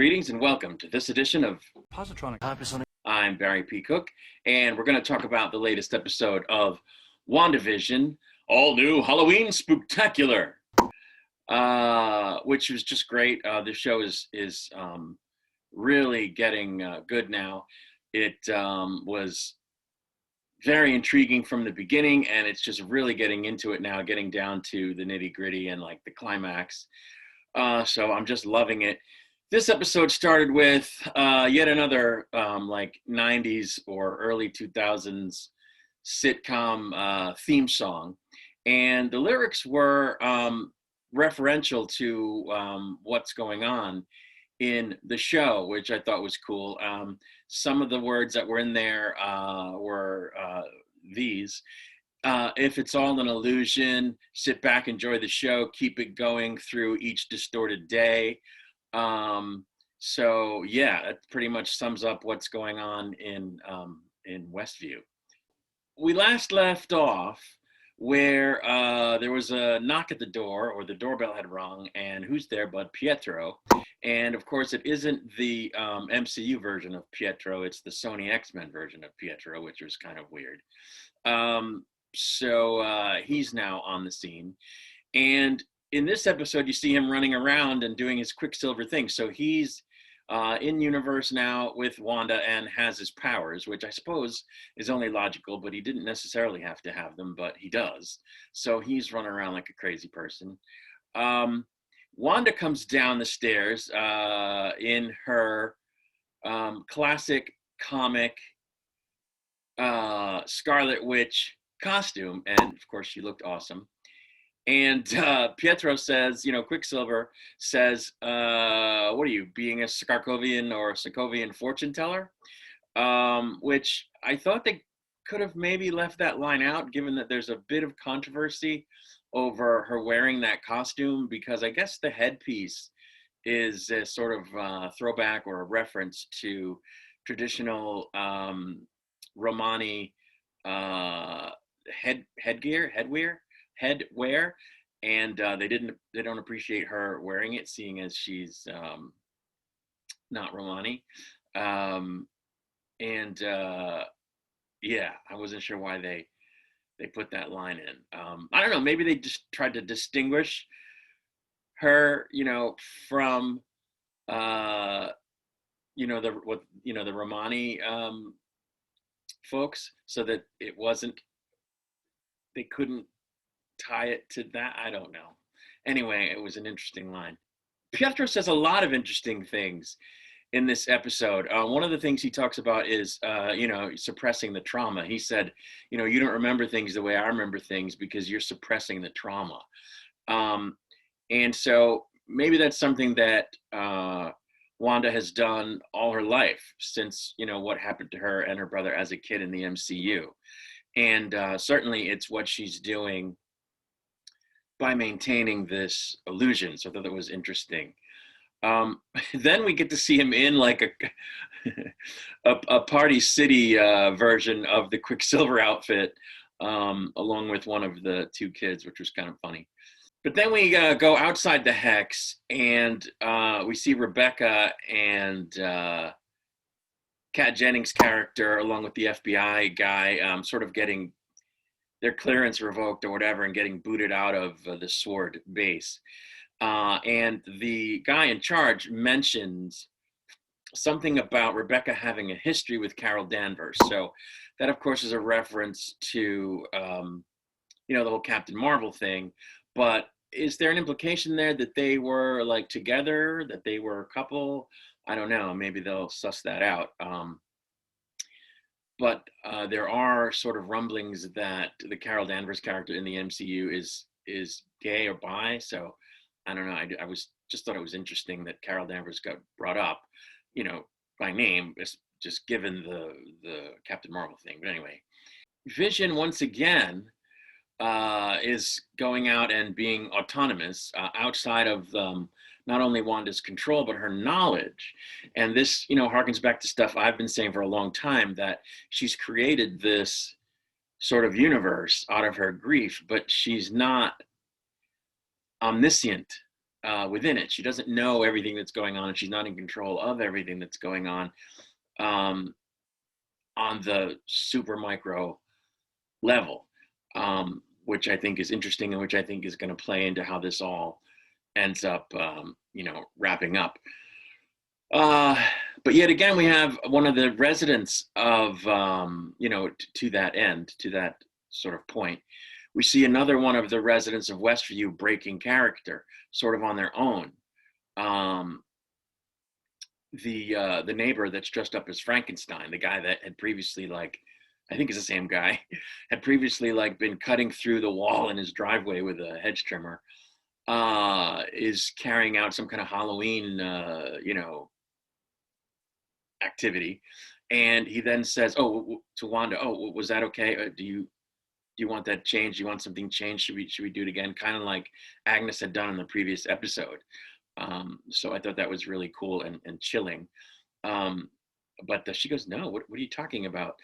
Greetings and welcome to this edition of Positronic. I'm Barry P. Cook, and we're going to talk about the latest episode of WandaVision, all new Halloween Spooktacular, which was just great. The show is really getting good now. It was very intriguing from the beginning, and it's just really getting into it now, getting down to the nitty gritty and like the climax. So I'm just loving it. This episode started with yet another like 90s or early 2000s sitcom theme song. And the lyrics were referential to what's going on in the show, which I thought was cool. Some of the words that were in there were these. If it's all an illusion, sit back, enjoy the show, keep it going through each distorted day. So yeah, that pretty much sums up what's going on in Westview. We last left off where there was a knock at the door, or the doorbell had rung, and who's there but Pietro? And of course, it isn't the MCU version of Pietro; it's the Sony X-Men version of Pietro, which was kind of weird. So he's now on the scene, and in this episode, you see him running around and doing his Quicksilver thing. So he's in universe now with Wanda and has his powers, which I suppose is only logical, but he didn't necessarily have to have them, but he does. So he's running around like a crazy person. Wanda comes down the stairs in her classic comic Scarlet Witch costume, and of course she looked awesome. And Pietro says, Quicksilver says, what are you, being a Sokovian or Sokovian fortune teller? Which I thought they could have maybe left that line out, given that there's a bit of controversy over her wearing that costume, because I guess the headpiece is a sort of throwback or a reference to traditional Romani headwear, and they don't appreciate her wearing it, seeing as she's not Romani. Yeah, I wasn't sure why they put that line in. I don't know, maybe they just tried to distinguish her, from the Romani folks, so that it wasn't, they couldn't tie it to that. I don't know. Anyway, it was an interesting line. Pietro says a lot of interesting things in this episode. One of the things he talks about is, suppressing the trauma. He said, you don't remember things the way I remember things because you're suppressing the trauma. And so maybe that's something that Wanda has done all her life since, what happened to her and her brother as a kid in the MCU. And certainly it's what she's doing by maintaining this illusion. So I thought that was interesting. Then we get to see him in like a Party City version of the Quicksilver outfit, along with one of the two kids, which was kind of funny. But then we go outside the Hex, and we see Rebecca and Kat Jennings' character, along with the FBI guy, sort of getting their clearance revoked or whatever, and getting booted out of the Sword base. And the guy in charge mentions something about Rebecca having a history with Carol Danvers. So that, of course, is a reference to, the whole Captain Marvel thing. But is there an implication there that they were like together, that they were a couple? I don't know. Maybe they'll suss that out. But there are sort of rumblings that the Carol Danvers character in the MCU is gay or bi. So I don't know. I just thought it was interesting that Carol Danvers got brought up, by name, just given the Captain Marvel thing. But anyway, Vision once again is going out and being autonomous outside of not only Wanda's control, but her knowledge. And this, harkens back to stuff I've been saying for a long time, that she's created this sort of universe out of her grief, but she's not omniscient within it. She doesn't know everything that's going on, and she's not in control of everything that's going um, on the super micro level, which I think is interesting and which I think is going to play into how this all ends up, wrapping up. Uh, but yet again, we have one of the residents of, to that end, to that sort of point, we see another one of the residents of Westview breaking character, sort of on their own. Um, the neighbor that's dressed up as Frankenstein, the guy that had previously, like, I think it's the same guy, had previously, like, been cutting through the wall in his driveway with a hedge trimmer, is carrying out some kind of Halloween, activity, and he then says, "Oh, to Wanda, oh, was that okay? Do you want that changed? Do you want something changed? Should we do it again?" Kind of like Agnes had done in the previous episode. So I thought that was really cool and chilling. Um, but she goes, "No, what are you talking about?"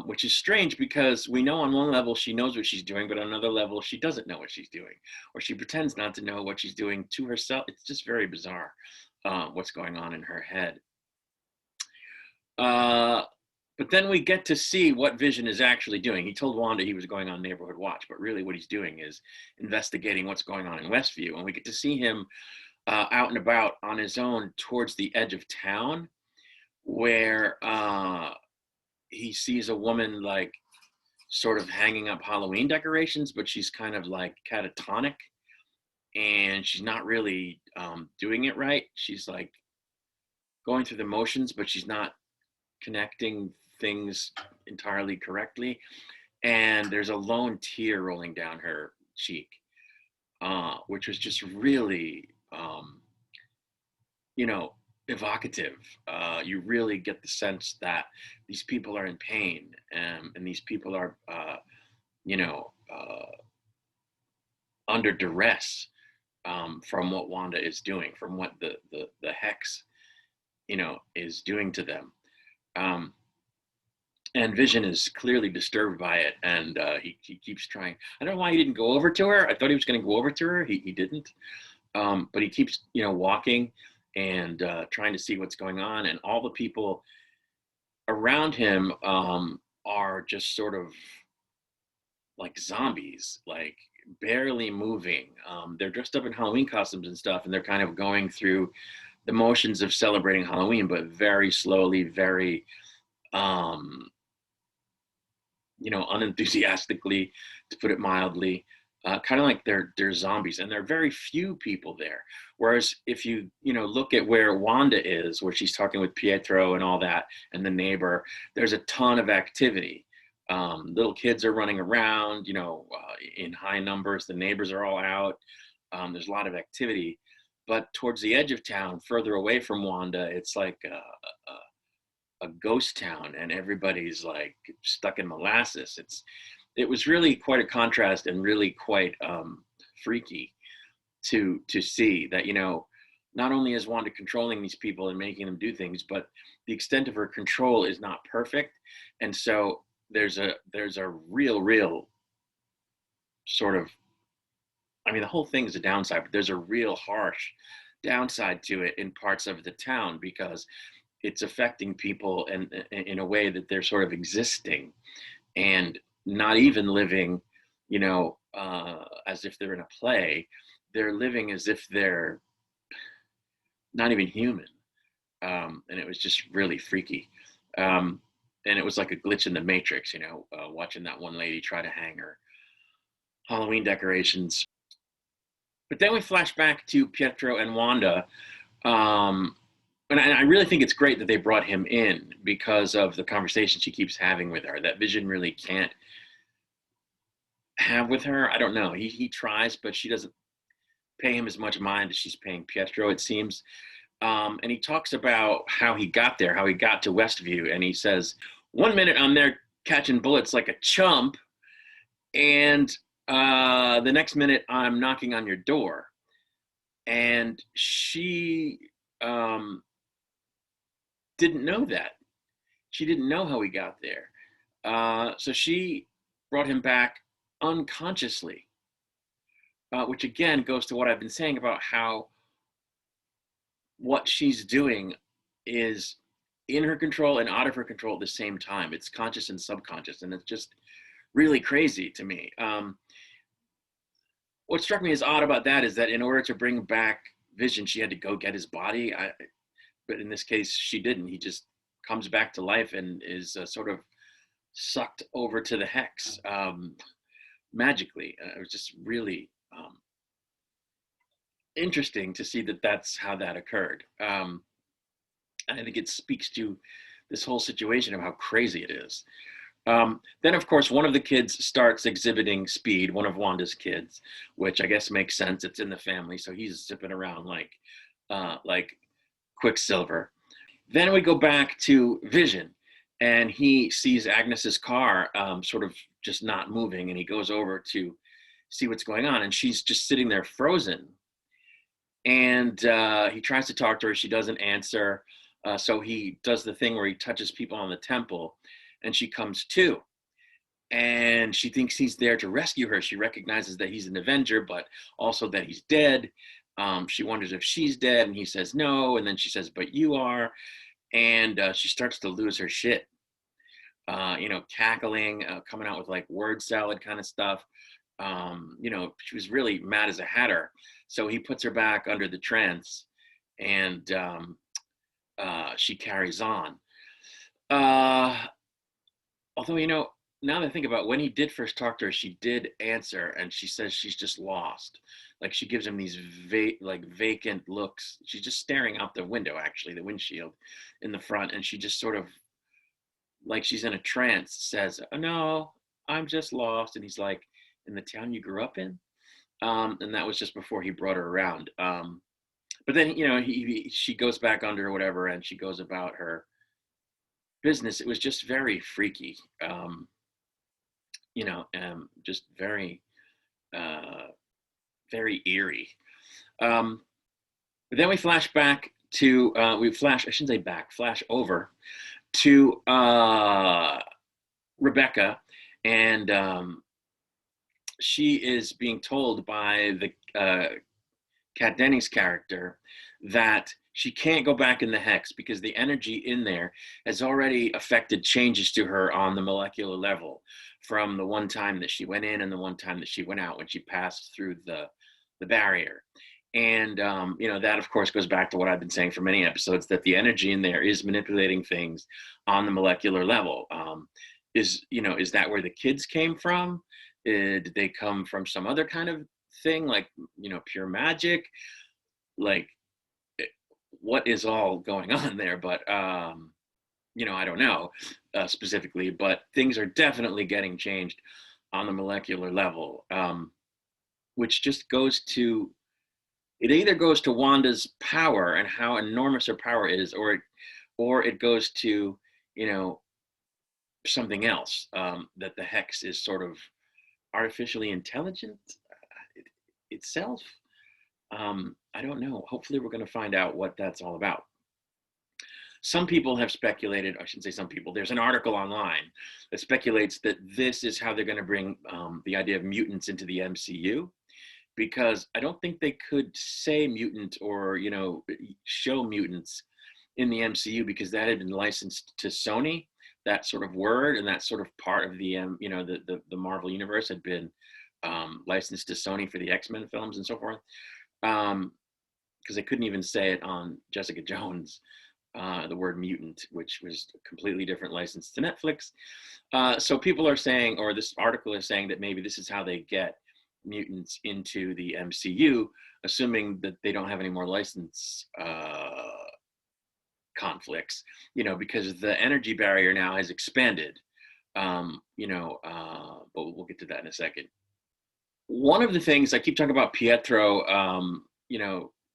Which is strange because we know on one level she knows what she's doing, but on another level she doesn't know what she's doing, or she pretends not to know what she's doing to herself. It's just very bizarre, what's going on in her head. Uh, but then we get to see what Vision is actually doing. He told Wanda he was going on neighborhood watch, but really what he's doing is investigating what's going on in Westview. And we get to see him out and about on his own towards the edge of town, where he sees a woman, like, sort of hanging up Halloween decorations, but she's kind of like catatonic, and she's not really doing it right. She's like going through the motions, but she's not connecting things entirely correctly. And there's a lone tear rolling down her cheek, which was just really, evocative. You really get the sense that these people are in pain, and these people are, you know, uh, under duress, from what Wanda is doing, from what the hex, is doing to them. Um, and Vision is clearly disturbed by it, and he keeps trying. I don't know why he didn't go over to her. I thought he was going to go over to her. He didn't, but he keeps walking and trying to see what's going on, and all the people around him are just sort of like zombies, like barely moving. They're dressed up in Halloween costumes and stuff, and they're kind of going through the motions of celebrating Halloween, but very slowly, very um, unenthusiastically, to put it mildly. Kind of like they're zombies, and there are very few people there. Whereas if you look at where Wanda is, where she's talking with Pietro and all that, and the neighbor, there's a ton of activity. Little kids are running around, in high numbers. The neighbors are all out. There's a lot of activity, but towards the edge of town, further away from Wanda, it's like a ghost town, and everybody's like stuck in molasses. It was really quite a contrast, and really quite freaky to see that, not only is Wanda controlling these people and making them do things, but the extent of her control is not perfect. And so there's a real sort of, I mean, the whole thing is a downside, but there's a real harsh downside to it in parts of the town, because it's affecting people and in a way that they're sort of existing and not even living, as if they're in a play. They're living as if they're not even human. And it was just really freaky. And it was like a glitch in the matrix, watching that one lady try to hang her Halloween decorations. But then we flash back to Pietro and Wanda. And I really think it's great that they brought him in, because of the conversation she keeps having with her, that Vision really can't have with her. I don't know. He tries, but she doesn't pay him as much mind as she's paying Pietro, it seems. And he talks about how he got there, how he got to Westview. And he says, one minute I'm there catching bullets like a chump, and the next minute I'm knocking on your door. And she didn't know that. She didn't know how he got there. So she brought him back unconsciously, which again goes to what I've been saying about how what she's doing is in her control and out of her control at the same time. It's conscious and subconscious, and it's just really crazy to me. What struck me as odd about that is that in order to bring back Vision, she had to go get his body. But in this case, she didn't. He just comes back to life and is sort of sucked over to the hex magically. It was just really interesting to see that that's how that occurred. And I think it speaks to this whole situation of how crazy it is. Then, of course, one of the kids starts exhibiting speed, one of Wanda's kids, which I guess makes sense. It's in the family, so he's zipping around like Quicksilver. Then we go back to Vision, and he sees Agnes's car sort of just not moving, and he goes over to see what's going on, and she's just sitting there frozen. And he tries to talk to her. She doesn't answer. So he does the thing where he touches people on the temple, and she comes to. And she thinks he's there to rescue her. She recognizes that he's an Avenger, but also that he's dead. She wonders if she's dead, and he says no. And then she says, "But you are." And she starts to lose her shit, cackling, coming out with like word salad kind of stuff. She was really mad as a hatter. So he puts her back under the trance, and she carries on. Although, now that I think about it, when he did first talk to her, she did answer, and she says she's just lost. Like, she gives him these vacant looks. She's just staring out the window, actually, the windshield in the front, and she just sort of, like she's in a trance, says, "Oh, no, I'm just lost." And he's like, "In the town you grew up in?" And that was just before he brought her around. But then, she goes back under or whatever, and she goes about her business. It was just very freaky, just very, very eerie. But then we flash back to, I shouldn't say back, flash over to Rebecca, and she is being told by the Kat Dennings character that she can't go back in the hex because the energy in there has already affected changes to her on the molecular level from the one time that she went in and the one time that she went out when she passed through the barrier. And, that, of course, goes back to what I've been saying for many episodes, that the energy in there is manipulating things on the molecular level. Is that where the kids came from? Did they come from some other kind of thing, like, pure magic? Like, what is all going on there? But, I don't know specifically, but things are definitely getting changed on the molecular level, which just goes to, it either goes to Wanda's power and how enormous her power is, or it goes to, something else, that the hex is sort of artificially intelligent itself. I don't know. Hopefully we're going to find out what that's all about. Some people have speculated, I shouldn't say some people, there's an article online that speculates that this is how they're going to bring the idea of mutants into the MCU, because I don't think they could say mutant or, show mutants in the MCU because that had been licensed to Sony. That sort of word and that sort of part of the, the Marvel universe had been licensed to Sony for the X-Men films and so forth. Because they couldn't even say it on Jessica Jones, the word mutant, which was a completely different license to Netflix. So people are saying, or this article is saying, that maybe this is how they get mutants into the MCU, assuming that they don't have any more license conflicts, because the energy barrier now has expanded, but we'll get to that in a second. One of the things I keep talking about Pietro,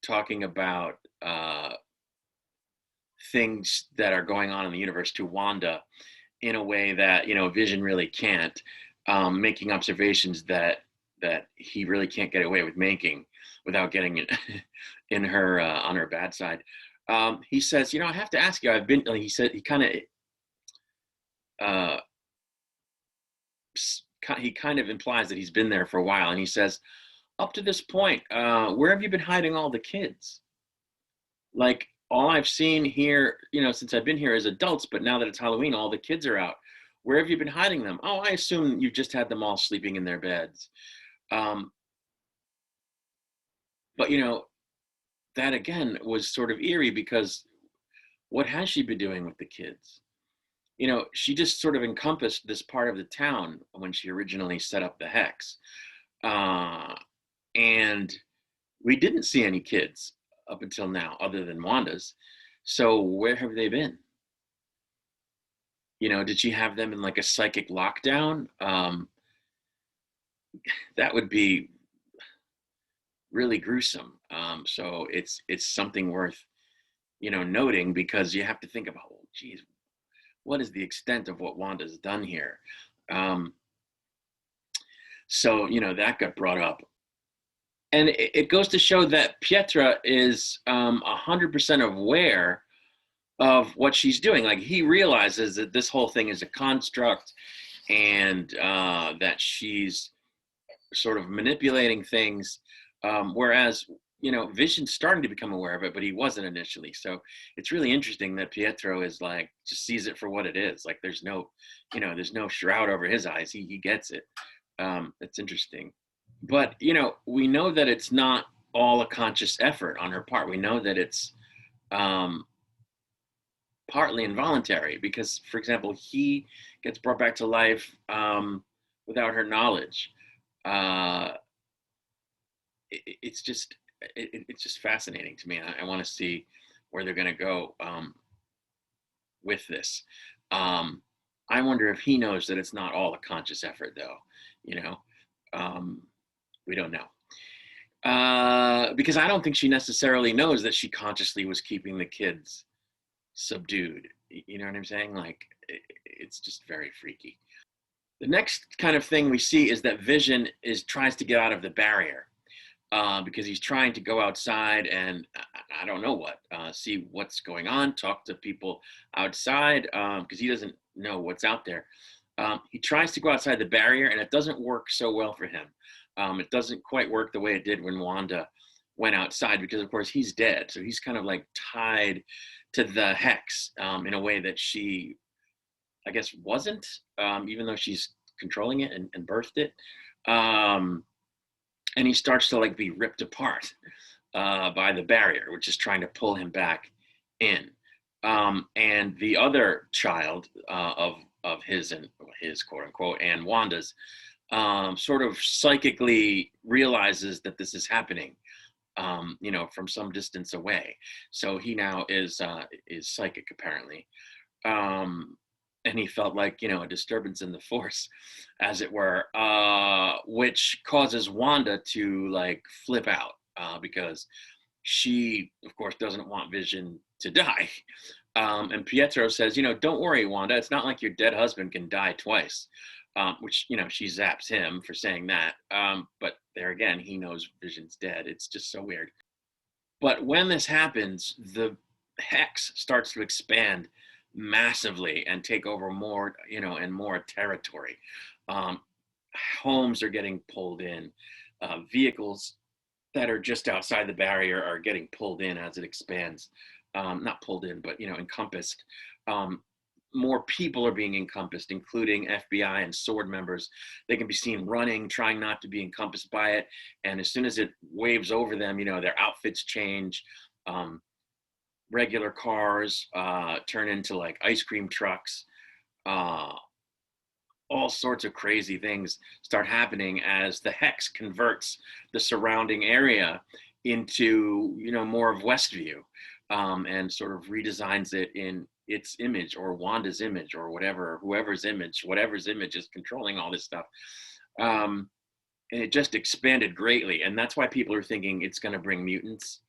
talking about things that are going on in the universe to Wanda in a way that, Vision really can't, making observations that he really can't get away with making without getting in her on her bad side. He says, I have to ask you, he kind of implies that he's been there for a while. And he says, up to this point, where have you been hiding all the kids? Like all I've seen here, since I've been here is adults, but now that it's Halloween, all the kids are out. Where have you been hiding them? Oh, I assume you just had them all sleeping in their beds. Um, but that again was sort of eerie because what has she been doing with the kids? She just sort of encompassed this part of the town when she originally set up the hex. Uh, and we didn't see any kids up until now, other than Wanda's. So where have they been? Did she have them in like a psychic lockdown? That would be really gruesome. So it's something worth noting because you have to think about, oh, geez, what is the extent of what Wanda's done here? Um, so that got brought up, and it goes to show that Pietra is 100% aware of what she's doing. Like he realizes that this whole thing is a construct, and that she's sort of manipulating things, whereas Vision's starting to become aware of it, but he wasn't initially. So it's really interesting that Pietro is like just sees it for what it is. Like there's no shroud over his eyes. He gets it. It's interesting, but we know that it's not all a conscious effort on her part. We know that it's um, partly involuntary because, for example, he gets brought back to life without her knowledge. Uh, it's just it's just fascinating to me. I want to see where they're going to go with this. Um, I wonder if he knows that it's not all a conscious effort, though. You know, um, we don't know. Because I don't think she necessarily knows that she consciously was keeping the kids subdued. You know what I'm saying? Like, it's just very freaky. The next kind of thing we see is that Vision tries to get out of the barrier, because he's trying to go outside and I don't know what, see what's going on, talk to people outside, because he doesn't know what's out there. He tries to go outside the barrier and it doesn't work so well for him. It doesn't quite work the way it did when Wanda went outside because, of course, he's dead. So he's kind of like tied to the hex in a way that she, I guess, wasn't, even though she's controlling it and birthed it. And he starts to like be ripped apart by the barrier, which is trying to pull him back in. And the other child of his and his quote unquote and Wanda's sort of psychically realizes that this is happening, from some distance away. So he now is psychic apparently. And he felt like a disturbance in the force, as it were, which causes Wanda to like flip out, because she, of course, doesn't want Vision to die. And Pietro says, don't worry, Wanda, it's not like your dead husband can die twice. Which she zaps him for saying that. But there again, he knows Vision's dead. It's just so weird. But when this happens, the hex starts to expand massively and take over more, and more territory. Um, Homes are getting pulled in. Vehicles that are just outside the barrier are getting pulled in as it expands. Not pulled in, but encompassed. More people are being encompassed, including FBI and SWORD members. They can be seen running, trying not to be encompassed by it. And as soon as it waves over them, their outfits change. Regular cars turn into like ice cream trucks. Uh, all sorts of crazy things start happening as the hex converts the surrounding area into more of Westview, and sort of redesigns it in its image or Wanda's image or whatever's image is controlling all this stuff. And it just expanded greatly, and that's why people are thinking it's going to bring mutants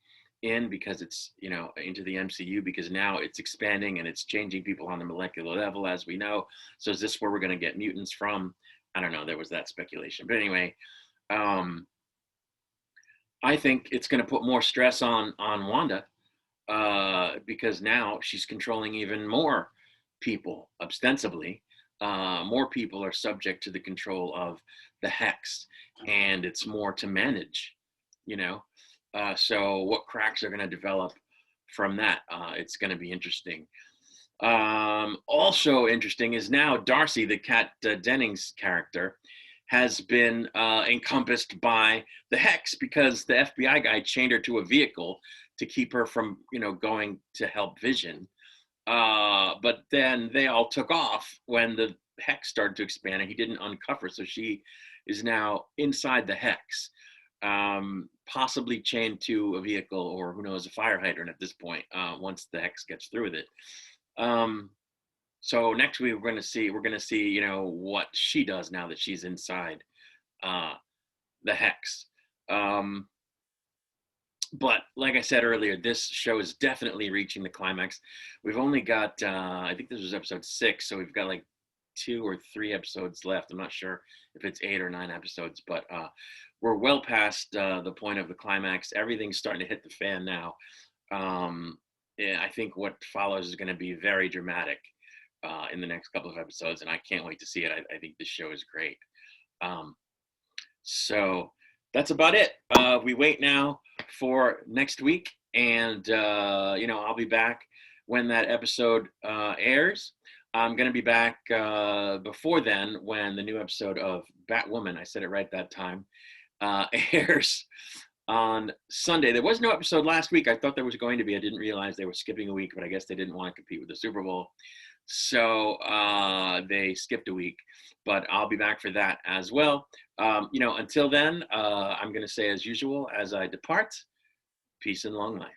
in, because it's into the MCU, because now it's expanding and it's changing people on the molecular level, as we know. So is this where we're going to get mutants from? I don't know. There was that speculation, but anyway, I think it's going to put more stress on Wanda, because now she's controlling even more people ostensibly. More people are subject to the control of the hex, and it's more to manage. So what cracks are going to develop from that. It's going to be interesting. Also interesting is now Darcy, the Kat Dennings character, has been encompassed by the hex because the FBI guy chained her to a vehicle to keep her from, going to help Vision. But then they all took off when the hex started to expand and he didn't uncuff her. So she is now inside the hex, possibly chained to a vehicle or who knows, a fire hydrant at this point, once the hex gets through with it. So next week we're going to see, what she does now that she's inside the hex. But like I said earlier, this show is definitely reaching the climax. We've only got, I think this was episode 6, so we've got like 2 or 3 episodes left. I'm not sure if it's 8 or 9 episodes, but we're well past the point of the climax. Everything's starting to hit the fan now. Yeah, I think what follows is going to be very dramatic in the next couple of episodes, and I can't wait to see it. I think this show is great. So that's about it. We wait now for next week, and I'll be back when that episode airs. I'm going to be back before then when the new episode of Batwoman, I said it right that time, airs on Sunday. There was no episode last week. I thought there was going to be. I didn't realize they were skipping a week, but I guess they didn't want to compete with the Super Bowl. So they skipped a week, but I'll be back for that as well. Until then, I'm going to say as usual, as I depart, peace and long life.